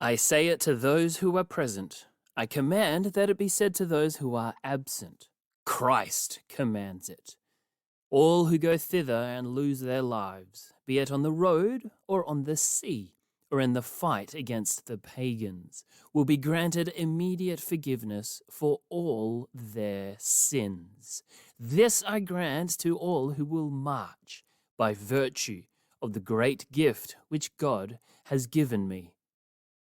I say it to those who are present. I command that it be said to those who are absent. Christ commands it. All who go thither and lose their lives, be it on the road or on the sea, or in the fight against the pagans, will be granted immediate forgiveness for all their sins. This I grant to all who will march by virtue of the great gift which God has given me.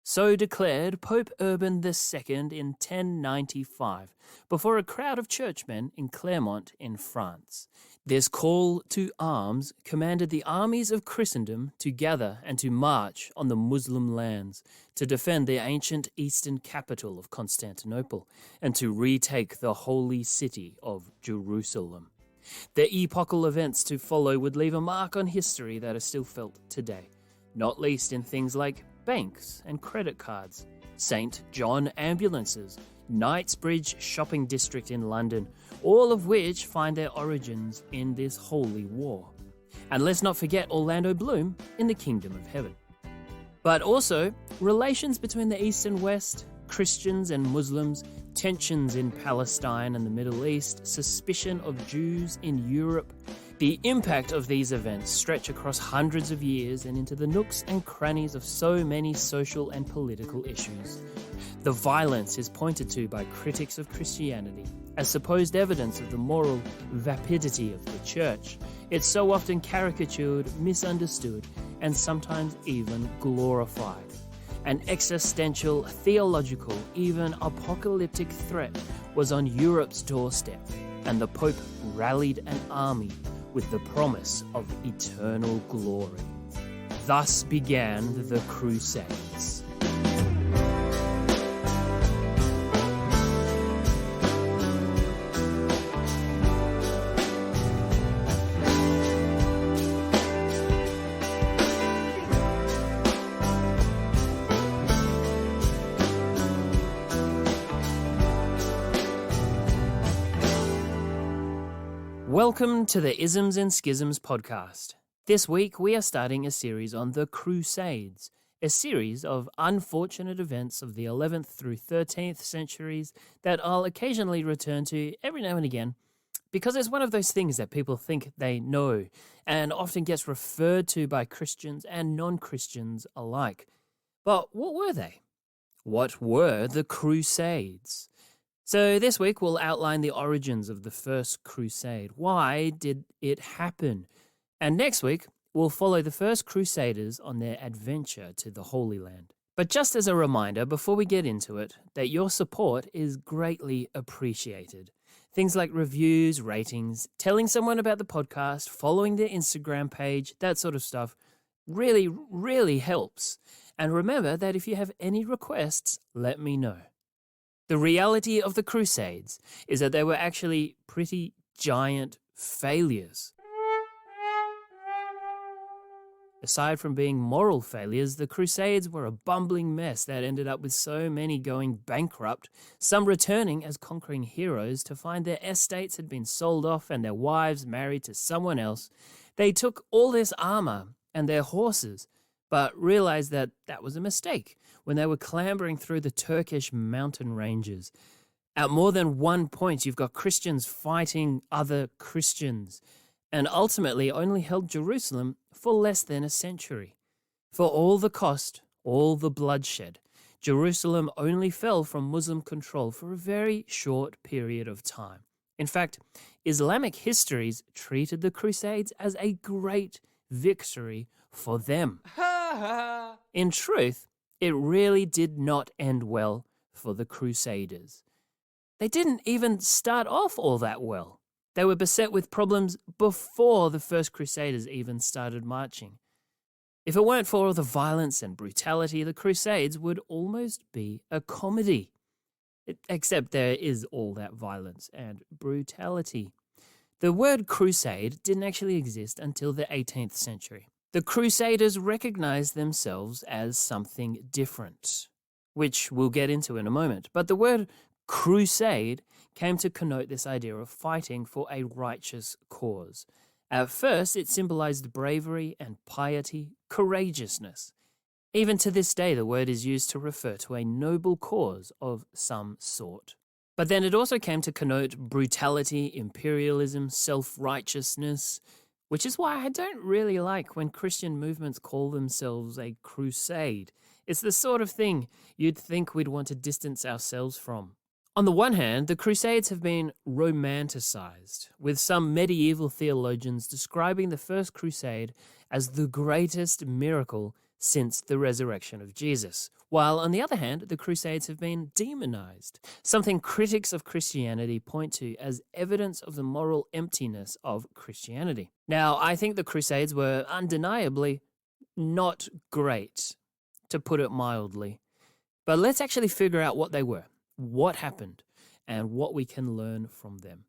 So declared Pope Urban II in 1095 before a crowd of churchmen in Clermont in France. This call to arms commanded the armies of Christendom to gather and to march on the Muslim lands to defend the ancient eastern capital of Constantinople and to retake the holy city of Jerusalem. The epochal events to follow would leave a mark on history that is still felt today, not least in things like banks and credit cards, St. John ambulances, Knightsbridge shopping district in London, all of which find their origins in this holy war. And let's not forget Orlando Bloom in the Kingdom of Heaven. But also, relations between the East and West, Christians and Muslims, tensions in Palestine and the Middle East, suspicion of Jews in Europe. The impact of these events stretch across hundreds of years and into the nooks and crannies of so many social and political issues. The violence is pointed to by critics of Christianity as supposed evidence of the moral vapidity of the church. It's so often caricatured, misunderstood, and sometimes even glorified. An existential, theological, even apocalyptic threat was on Europe's doorstep, and the Pope rallied an army with the promise of eternal glory. Thus began the Crusades. Welcome to the Isms and Schisms podcast. This week we are starting a series on the Crusades, a series of unfortunate events of the 11th through 13th centuries that I'll occasionally return to every now and again because it's one of those things that people think they know and often gets referred to by Christians and non-Christians alike. But what were they? What were the Crusades? So this week we'll outline the origins of the First Crusade. Why did it happen? And next week we'll follow the first Crusaders on their adventure to the Holy Land. But just as a reminder before we get into it, that your support is greatly appreciated. Things like reviews, ratings, telling someone about the podcast, following their Instagram page, that sort of stuff really, really helps. And remember that if you have any requests, let me know. The reality of the Crusades is that they were actually pretty giant failures. Aside from being moral failures, the Crusades were a bumbling mess that ended up with so many going bankrupt, some returning as conquering heroes to find their estates had been sold off and their wives married to someone else. They took all this armor and their horses, but realized that that was a mistake when they were clambering through the Turkish mountain ranges. At more than one point, you've got Christians fighting other Christians, and ultimately only held Jerusalem for less than a century. For all the cost, all the bloodshed, Jerusalem only fell from Muslim control for a very short period of time. In fact, Islamic histories treated the Crusades as a great victory for them. In truth, it really did not end well for the Crusaders. They didn't even start off all that well. They were beset with problems before the first Crusaders even started marching. If it weren't for all the violence and brutality, the Crusades would almost be a comedy. Except there is all that violence and brutality. The word crusade didn't actually exist until the 18th century. The Crusaders recognized themselves as something different, which we'll get into in a moment. But the word crusade came to connote this idea of fighting for a righteous cause. At first, it symbolized bravery and piety, courageousness. Even to this day, the word is used to refer to a noble cause of some sort. But then it also came to connote brutality, imperialism, self-righteousness, which is why I don't really like when Christian movements call themselves a crusade. It's the sort of thing you'd think we'd want to distance ourselves from. On the one hand, the Crusades have been romanticized, with some medieval theologians describing the First Crusade as the greatest miracle since the resurrection of Jesus, while on the other hand, the Crusades have been demonized, something critics of Christianity point to as evidence of the moral emptiness of Christianity. Now, I think the Crusades were undeniably not great, to put it mildly, but let's actually figure out what they were, what happened, and what we can learn from them.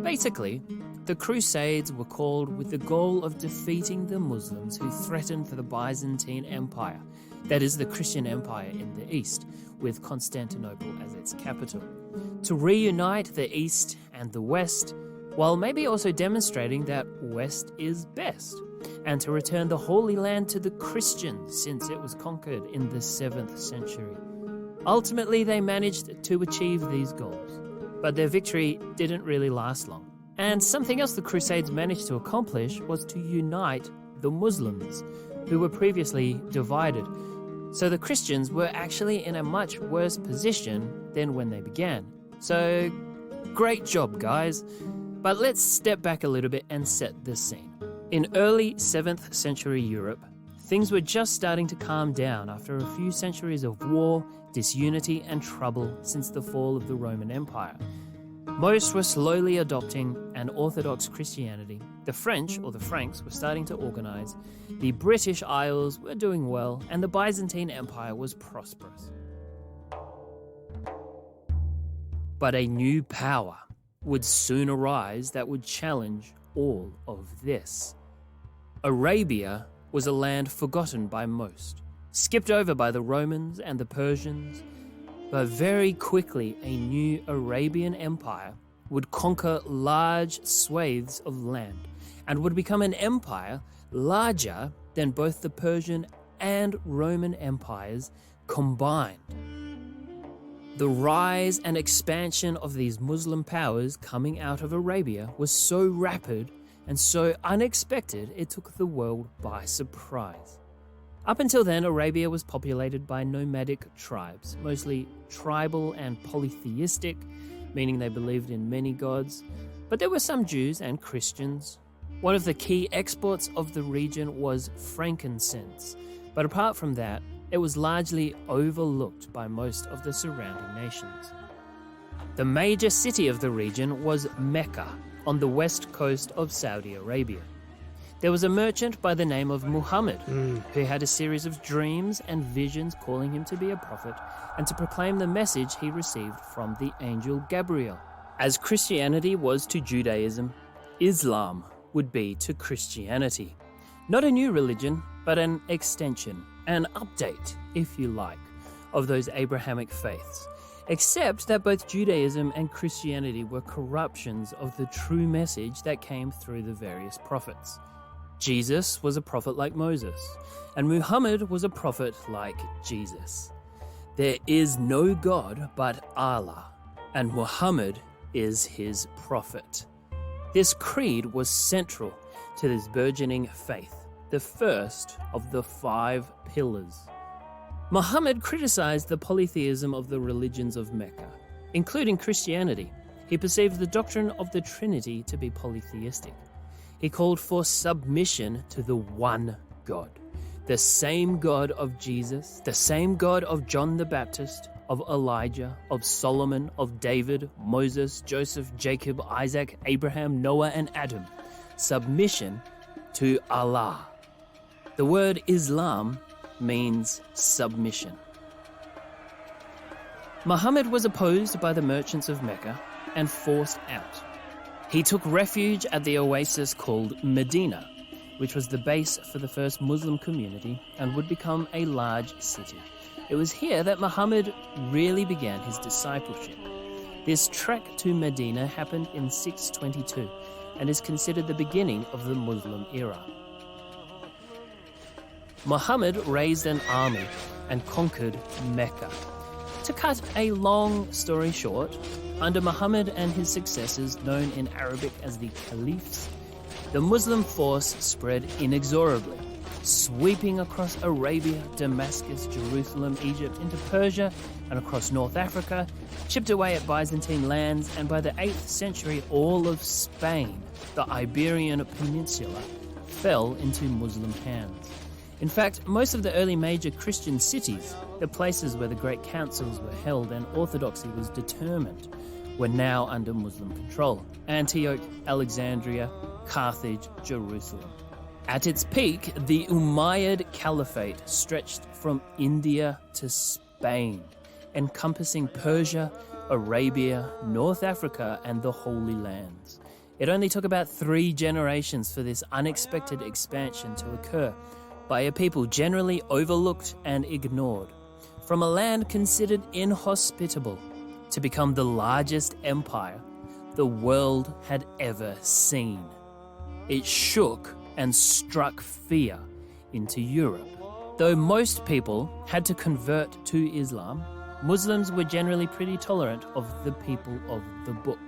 Basically, the Crusades were called with the goal of defeating the Muslims who threatened the Byzantine Empire, that is the Christian Empire in the East, with Constantinople as its capital, to reunite the East and the West, while maybe also demonstrating that West is best, and to return the Holy Land to the Christians since it was conquered in the 7th century. Ultimately, they managed to achieve these goals, but their victory didn't really last long. And something else the Crusades managed to accomplish was to unite the Muslims, who were previously divided. So the Christians were actually in a much worse position than when they began. So, great job, guys. But let's step back a little bit and set the scene. In early 7th century Europe, things were just starting to calm down after a few centuries of war, disunity, and trouble since the fall of the Roman Empire. Most were slowly adopting an Orthodox Christianity. The French, or the Franks, were starting to organize. The British Isles were doing well, and the Byzantine Empire was prosperous. But a new power would soon arise that would challenge all of this. Arabia was a land forgotten by most, skipped over by the Romans and the Persians, but very quickly a new Arabian empire would conquer large swathes of land and would become an empire larger than both the Persian and Roman empires combined. The rise and expansion of these Muslim powers coming out of Arabia was so rapid and so unexpected it took the world by surprise. Up until then, Arabia was populated by nomadic tribes, mostly tribal and polytheistic, meaning they believed in many gods, but there were some Jews and Christians. One of the key exports of the region was frankincense, but apart from that, it was largely overlooked by most of the surrounding nations. The major city of the region was Mecca, on the west coast of Saudi Arabia. There was a merchant by the name of Muhammad, who had a series of dreams and visions calling him to be a prophet and to proclaim the message he received from the angel Gabriel. As Christianity was to Judaism, Islam would be to Christianity. Not a new religion, but an extension, an update, if you like, of those Abrahamic faiths, except that both Judaism and Christianity were corruptions of the true message that came through the various prophets. Jesus was a prophet like Moses, and Muhammad was a prophet like Jesus. There is no God but Allah, and Muhammad is his prophet. This creed was central to this burgeoning faith, the first of the 5 pillars. Muhammad criticized the polytheism of the religions of Mecca, including Christianity. He perceived the doctrine of the Trinity to be polytheistic. He called for submission to the one God, the same God of Jesus, the same God of John the Baptist, of Elijah, of Solomon, of David, Moses, Joseph, Jacob, Isaac, Abraham, Noah, and Adam. Submission to Allah. The word Islam means submission. Muhammad was opposed by the merchants of Mecca and forced out. He took refuge at the oasis called Medina, which was the base for the first Muslim community and would become a large city. It was here that Muhammad really began his discipleship. This trek to Medina happened in 622 and is considered the beginning of the Muslim era. Muhammad raised an army and conquered Mecca. To cut a long story short, under Muhammad and his successors, known in Arabic as the Caliphs, the Muslim force spread inexorably, sweeping across Arabia, Damascus, Jerusalem, Egypt, into Persia, and across North Africa, chipped away at Byzantine lands, and by the 8th century, all of Spain, the Iberian Peninsula, fell into Muslim hands. In fact, most of the early major Christian cities, the places where the great councils were held and orthodoxy was determined, were now under Muslim control. Antioch, Alexandria, Carthage, Jerusalem. At its peak, the Umayyad Caliphate stretched from India to Spain, encompassing Persia, Arabia, North Africa, and the Holy Lands. It only took about 3 generations for this unexpected expansion to occur by a people generally overlooked and ignored, from a land considered inhospitable to become the largest empire the world had ever seen. It shook and struck fear into Europe. Though most people had to convert to Islam, Muslims were generally pretty tolerant of the people of the book.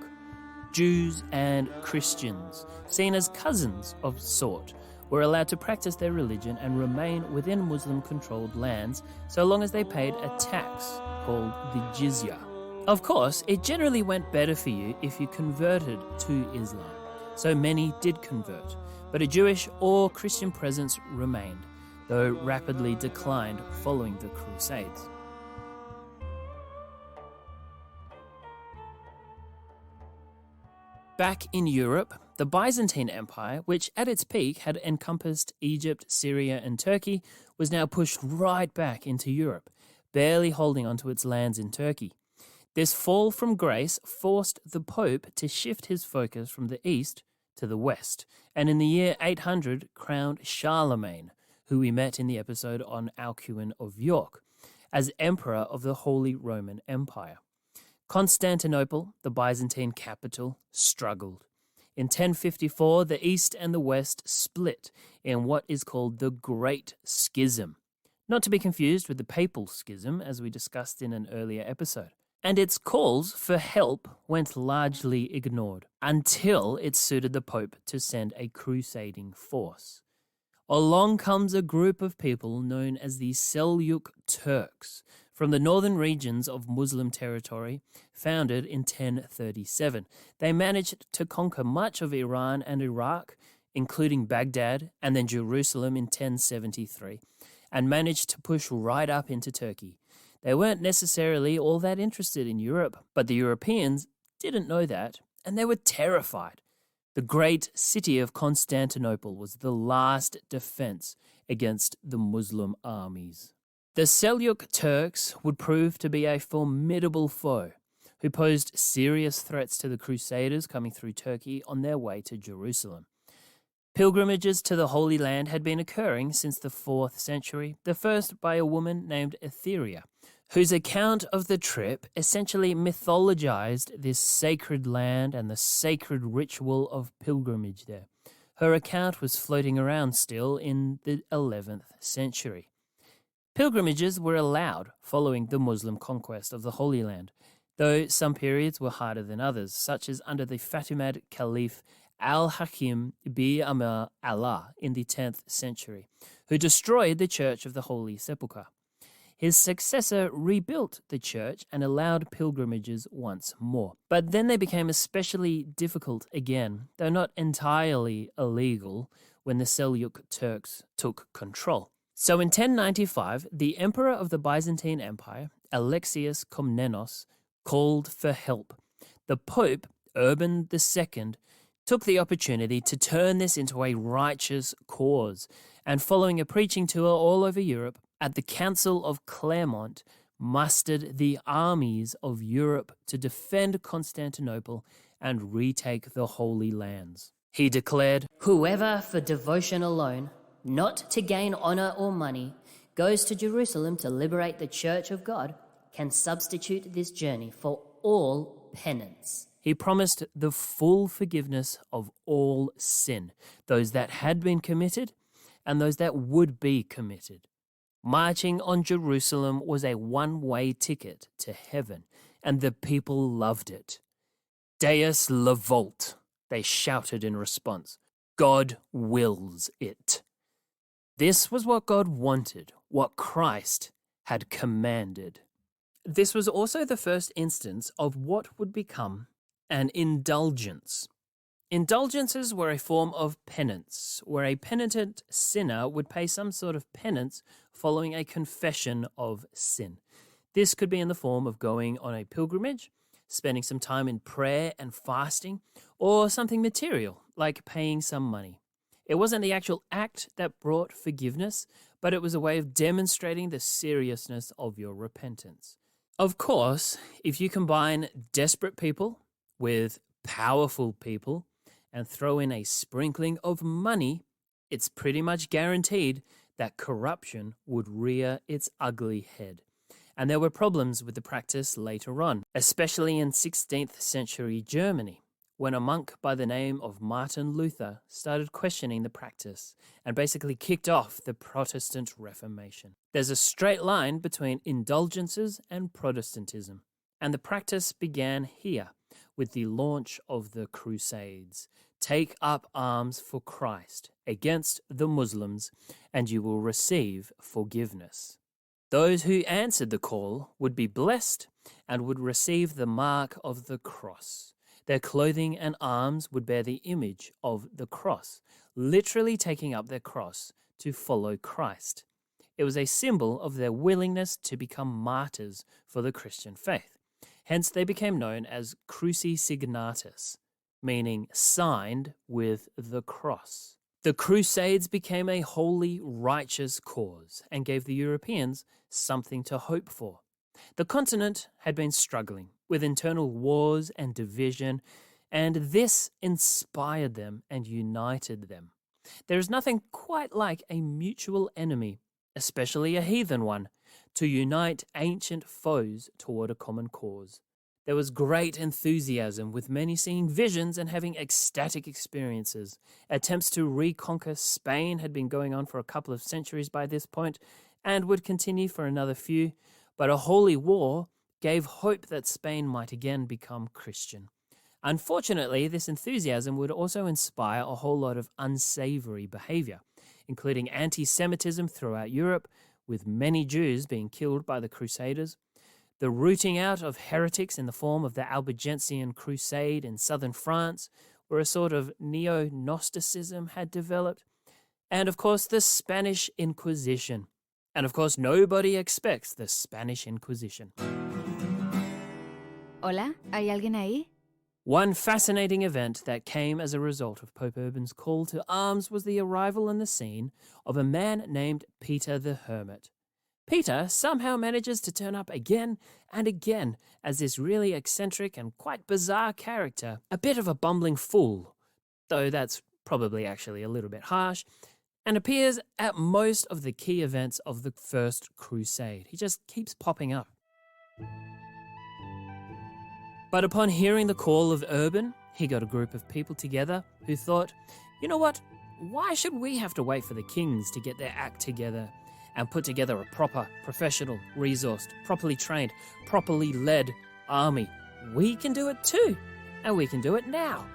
Jews and Christians, seen as cousins of sort, were allowed to practice their religion and remain within Muslim-controlled lands so long as they paid a tax called the jizya. Of course, it generally went better for you if you converted to Islam, so many did convert, but a Jewish or Christian presence remained, though rapidly declined following the Crusades. Back in Europe, the Byzantine Empire, which at its peak had encompassed Egypt, Syria, and Turkey, was now pushed right back into Europe, barely holding onto its lands in Turkey. This fall from grace forced the Pope to shift his focus from the east to the west, and in the year 800 crowned Charlemagne, who we met in the episode on Alcuin of York, as Emperor of the Holy Roman Empire. Constantinople, the Byzantine capital, struggled. In 1054, the East and the West split in what is called the Great Schism, not to be confused with the Papal Schism, as we discussed in an earlier episode. And its calls for help went largely ignored, until it suited the Pope to send a crusading force. Along comes a group of people known as the Seljuk Turks, from the northern regions of Muslim territory, founded in 1037. They managed to conquer much of Iran and Iraq, including Baghdad and then Jerusalem in 1073, and managed to push right up into Turkey. They weren't necessarily all that interested in Europe, but the Europeans didn't know that, and they were terrified. The great city of Constantinople was the last defense against the Muslim armies. The Seljuk Turks would prove to be a formidable foe who posed serious threats to the Crusaders coming through Turkey on their way to Jerusalem. Pilgrimages to the Holy Land had been occurring since the 4th century, the first by a woman named Etheria, whose account of the trip essentially mythologized this sacred land and the sacred ritual of pilgrimage there. Her account was floating around still in the 11th century. Pilgrimages were allowed following the Muslim conquest of the Holy Land, though some periods were harder than others, such as under the Fatimid Caliph Al-Hakim bi-Amr Allah in the 10th century, who destroyed the Church of the Holy Sepulchre. His successor rebuilt the church and allowed pilgrimages once more. But then they became especially difficult again, though not entirely illegal, when the Seljuk Turks took control. So in 1095, the emperor of the Byzantine Empire, Alexius Komnenos, called for help. The Pope, Urban II, took the opportunity to turn this into a righteous cause, and following a preaching tour all over Europe, at the Council of Clermont, mustered the armies of Europe to defend Constantinople and retake the Holy Lands. He declared, "Whoever for devotion alone, not to gain honor or money, goes to Jerusalem to liberate the Church of God, can substitute this journey for all penance." He promised the full forgiveness of all sin, those that had been committed and those that would be committed. Marching on Jerusalem was a one-way ticket to heaven, and the people loved it. Deus Levult, they shouted in response. God wills it. This was what God wanted, what Christ had commanded. This was also the first instance of what would become an indulgence. Indulgences were a form of penance, where a penitent sinner would pay some sort of penance following a confession of sin. This could be in the form of going on a pilgrimage, spending some time in prayer and fasting, or something material, like paying some money. It wasn't the actual act that brought forgiveness, but it was a way of demonstrating the seriousness of your repentance. Of course, if you combine desperate people with powerful people and throw in a sprinkling of money, it's pretty much guaranteed that corruption would rear its ugly head. And there were problems with the practice later on, especially in 16th century Germany, when a monk by the name of Martin Luther started questioning the practice and basically kicked off the Protestant Reformation. There's a straight line between indulgences and Protestantism, and the practice began here with the launch of the Crusades. Take up arms for Christ against the Muslims, and you will receive forgiveness. Those who answered the call would be blessed and would receive the mark of the cross. Their clothing and arms would bear the image of the cross, literally taking up their cross to follow Christ. It was a symbol of their willingness to become martyrs for the Christian faith. Hence, they became known as cruci signatus, meaning signed with the cross. The Crusades became a holy, righteous cause and gave the Europeans something to hope for. The continent had been struggling with internal wars and division, and this inspired them and united them. There is nothing quite like a mutual enemy, especially a heathen one, to unite ancient foes toward a common cause. There was great enthusiasm, with many seeing visions and having ecstatic experiences. Attempts to reconquer Spain had been going on for a couple of centuries by this point and would continue for another few, but a holy war gave hope that Spain might again become Christian. Unfortunately, this enthusiasm would also inspire a whole lot of unsavory behavior, including anti-Semitism throughout Europe, with many Jews being killed by the Crusaders, the rooting out of heretics in the form of the Albigensian Crusade in southern France, where a sort of neo-Gnosticism had developed, and of course the Spanish Inquisition. And of course nobody expects the Spanish Inquisition. Hola, ¿hay alguien ahí? One fascinating event that came as a result of Pope Urban's call to arms was the arrival on the scene of a man named Peter the Hermit. Peter somehow manages to turn up again and again as this really eccentric and quite bizarre character, a bit of a bumbling fool, though that's probably actually a little bit harsh, and appears at most of the key events of the First Crusade. He just keeps popping up. But upon hearing the call of Urban, he got a group of people together who thought, you know what, why should we have to wait for the kings to get their act together and put together a proper, professional, resourced, properly trained, properly led army? We can do it too, and we can do it now.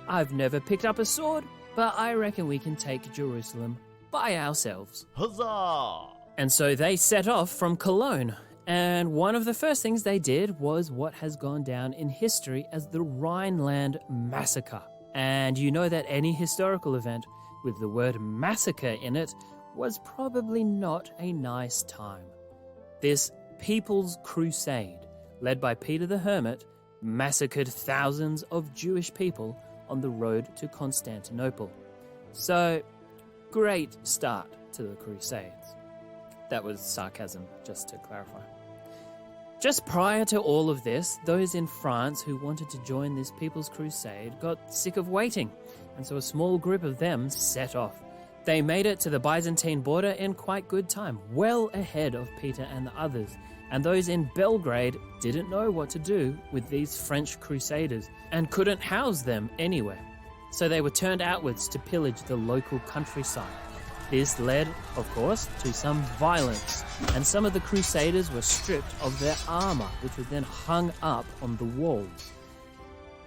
I've never picked up a sword, but I reckon we can take Jerusalem by ourselves. Huzzah! And so they set off from Cologne, and one of the first things they did was what has gone down in history as the Rhineland Massacre. And you know that any historical event with the word massacre in it was probably not a nice time. This People's Crusade, led by Peter the Hermit, massacred thousands of Jewish people on the road to Constantinople. So, great start to the Crusades. That was sarcasm, just to clarify. Just prior to all of this, those in France who wanted to join this People's Crusade got sick of waiting, and so a small group of them set off. They made it to the Byzantine border in quite good time, well ahead of Peter and the others, and those in Belgrade didn't know what to do with these French crusaders and couldn't house them anywhere. So they were turned outwards to pillage the local countryside. This led, of course, to some violence, and some of the crusaders were stripped of their armor, which was then hung up on the walls.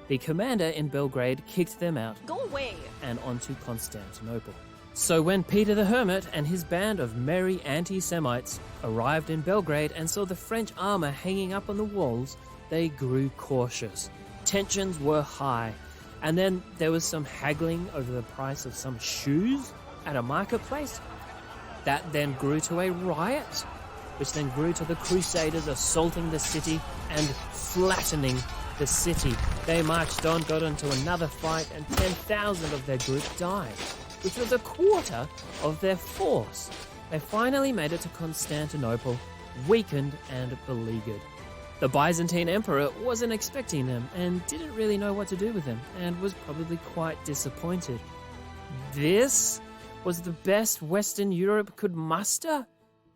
The commander in Belgrade kicked them out. Go away! And onto Constantinople. So when Peter the Hermit and his band of merry anti-Semites arrived in Belgrade and saw the French armor hanging up on the walls, they grew cautious. Tensions were high, and then there was some haggling over the price of some shoes at a marketplace. That then grew to a riot, which then grew to the Crusaders assaulting the city and flattening the city. They marched on, got into another fight, and 10,000 of their group died, which was a quarter of their force. They finally made it to Constantinople, weakened and beleaguered. The Byzantine emperor wasn't expecting them and didn't really know what to do with them, and was probably quite disappointed. This was the best Western Europe could muster?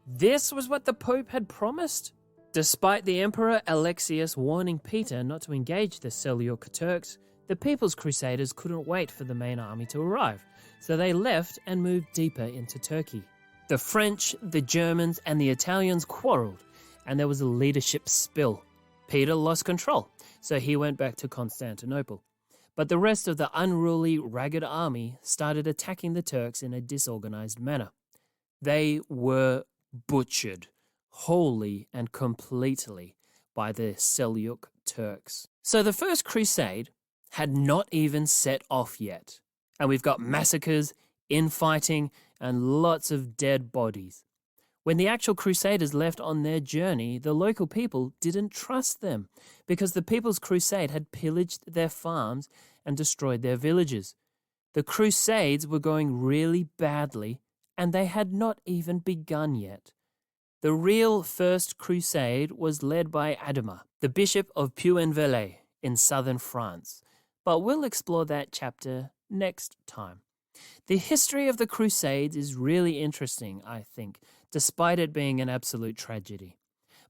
This was what the Pope had promised? Despite the Emperor Alexius warning Peter not to engage the Seljuk Turks, the People's Crusaders couldn't wait for the main army to arrive, so they left and moved deeper into Turkey. The French, the Germans, and the Italians quarreled, and there was a leadership spill. Peter lost control, so he went back to Constantinople. But the rest of the unruly, ragged army started attacking the Turks in a disorganized manner. They were butchered, wholly and completely, by the Seljuk Turks. So the First Crusade had not even set off yet, and we've got massacres, infighting, and lots of dead bodies. When the actual Crusaders left on their journey, the local people didn't trust them because the People's Crusade had pillaged their farms and destroyed their villages. The Crusades were going really badly, and they had not even begun yet. The real First Crusade was led by Adhémar, the Bishop of Puy-en-Velay in southern France, but we'll explore that chapter next time. The history of the Crusades is really interesting, I think, despite it being an absolute tragedy.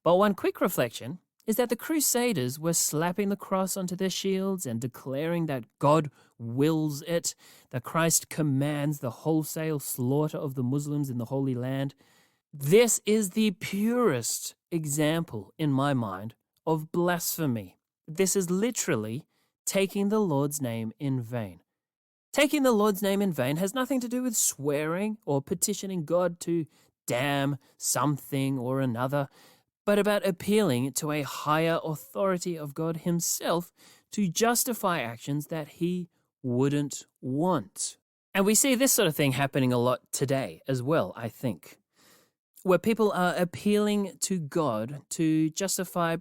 But one quick reflection is that the Crusaders were slapping the cross onto their shields and declaring that God wills it, that Christ commands the wholesale slaughter of the Muslims in the Holy Land. This is the purest example, in my mind, of blasphemy. This is literally taking the Lord's name in vain. Taking the Lord's name in vain has nothing to do with swearing or petitioning God to damn something or another, but about appealing to a higher authority of God himself to justify actions that he wouldn't want. And we see this sort of thing happening a lot today as well, I think, where people are appealing to God to justify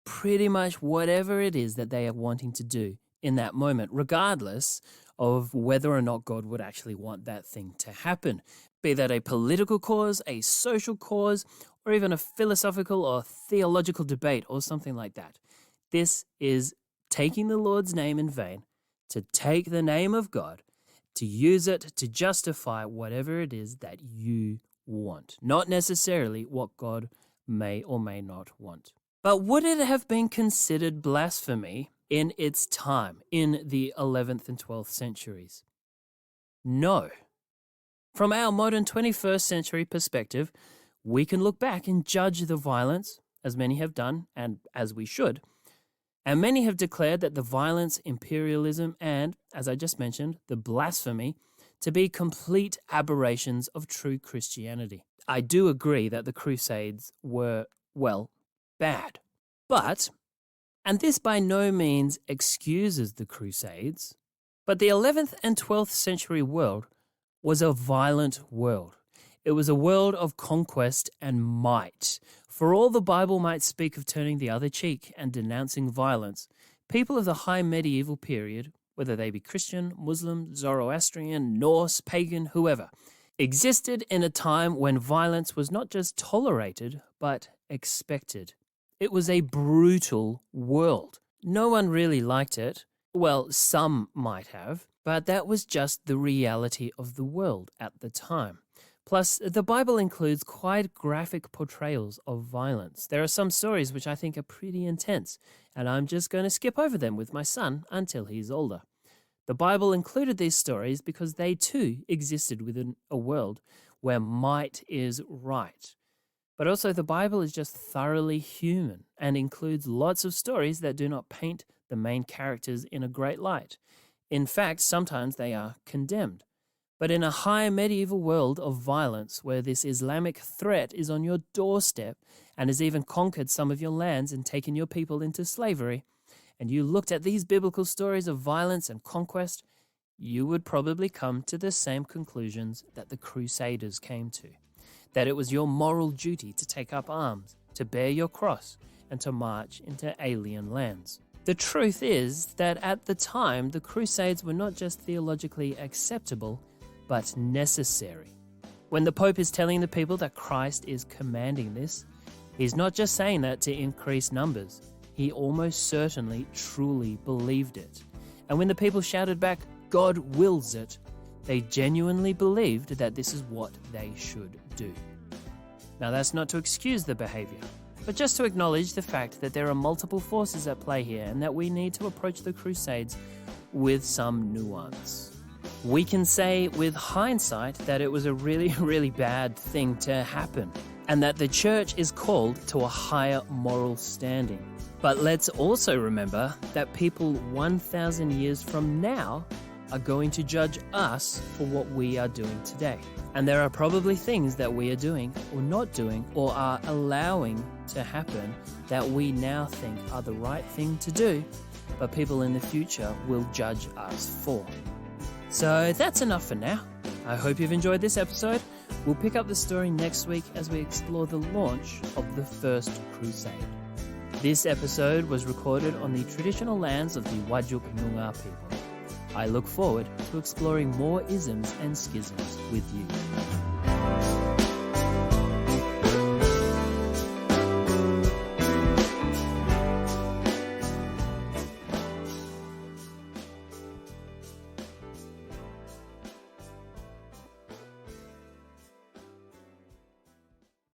pretty much whatever it is that they are wanting to do in that moment, regardless of whether or not God would actually want that thing to happen. Be that a political cause, a social cause, or even a philosophical or theological debate or something like that. This is taking the Lord's name in vain, to take the name of God, to use it to justify whatever it is that you want, not necessarily what God may or may not want. But would it have been considered blasphemy in its time, in the 11th and 12th centuries? No. From our modern 21st century perspective, we can look back and judge the violence, as many have done, and as we should. And many have declared that the violence, imperialism, and, as I just mentioned, the blasphemy to be complete aberrations of true Christianity. I do agree that the Crusades were, well, bad. But, and this by no means excuses the Crusades, but the 11th and 12th century world was a violent world. It was a world of conquest and might. For all the Bible might speak of turning the other cheek and denouncing violence, people of the high medieval period, whether they be Christian, Muslim, Zoroastrian, Norse, pagan, whoever, existed in a time when violence was not just tolerated, but expected. It was a brutal world. No one really liked it. Well, some might have, but that was just the reality of the world at the time. Plus, the Bible includes quite graphic portrayals of violence. There are some stories which I think are pretty intense, and I'm just going to skip over them with my son until he's older. The Bible included these stories because they too existed within a world where might is right. But also, the Bible is just thoroughly human and includes lots of stories that do not paint the main characters in a great light. In fact, sometimes they are condemned. But in a high medieval world of violence where this Islamic threat is on your doorstep and has even conquered some of your lands and taken your people into slavery, and you looked at these biblical stories of violence and conquest, you would probably come to the same conclusions that the Crusaders came to. That it was your moral duty to take up arms, to bear your cross, and to march into alien lands. The truth is that at the time, the Crusades were not just theologically acceptable, but necessary. When the Pope is telling the people that Christ is commanding this, he's not just saying that to increase numbers. He almost certainly truly believed it. And when the people shouted back, "God wills it," they genuinely believed that this is what they should do. Now, that's not to excuse the behavior, but just to acknowledge the fact that there are multiple forces at play here and that we need to approach the Crusades with some nuance. We can say with hindsight that it was a really bad thing to happen, and that the church is called to a higher moral standing. But let's also remember that people 1,000 years from now are going to judge us for what we are doing today. And there are probably things that we are doing or not doing or are allowing to happen that we now think are the right thing to do, but people in the future will judge us for. So that's enough for now. I hope you've enjoyed this episode. We'll pick up the story next week as we explore the launch of the First Crusade. This episode was recorded on the traditional lands of the Whadjuk Noongar people. I look forward to exploring more isms and schisms with you.